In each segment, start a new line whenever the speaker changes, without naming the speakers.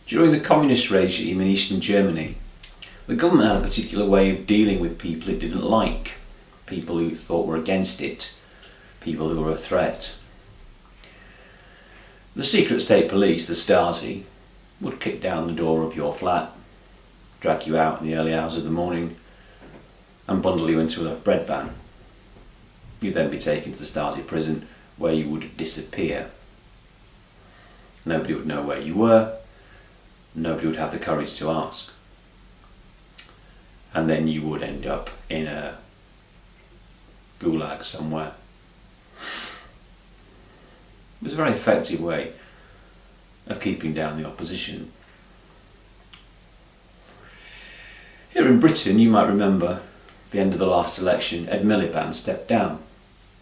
During the communist regime in Eastern Germany, the government had a particular way of dealing with people it didn't like, people who thought were against it, people who were a threat. The secret state police, the Stasi, would kick down the door of your flat, drag you out in the early hours of the morning and bundle you into a bread van. You'd then be taken to the Stasi prison where you would disappear. Nobody would know where you were, nobody would have the courage to ask. And then you would end up in a gulag somewhere. It was a very effective way of keeping down the opposition. Here in Britain, you might remember at the end of the last election, Ed Miliband stepped down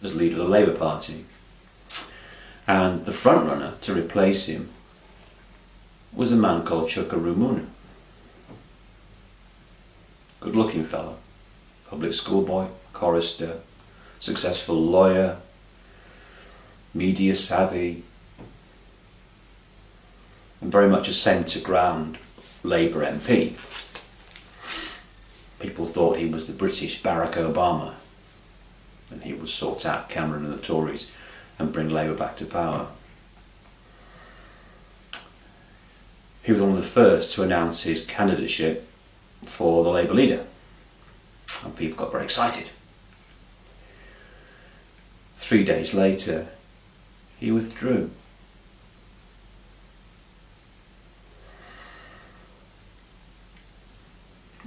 as leader of the Labour Party. And the frontrunner to replace him was a man called Ciucă Rămânu. Good looking fellow, public schoolboy, chorister, successful lawyer, media savvy, and very much a centre ground Labour MP. People thought he was the British Barack Obama, and he would sort out Cameron and the Tories and bring Labour back to power. He was one of the first to announce his candidacy for the Labour leader, and people got very excited. 3 days later, he withdrew.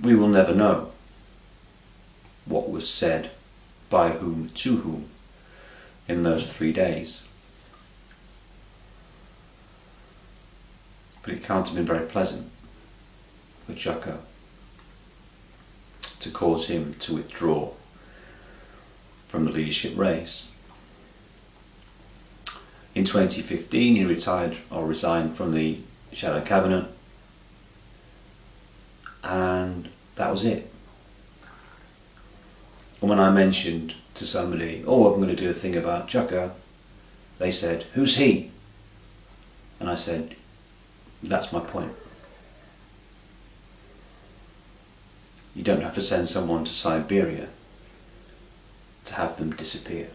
We will never know what was said by whom to whom in those 3 days. But it can't have been very pleasant for Ciucă to cause him to withdraw from the leadership race. In 2015 he resigned from the shadow cabinet, and that was it. And when I mentioned to somebody, oh, I'm going to do a thing about Ciucă, they said, who's he? And I said, that's my point. You don't have to send someone to Siberia to have them disappear.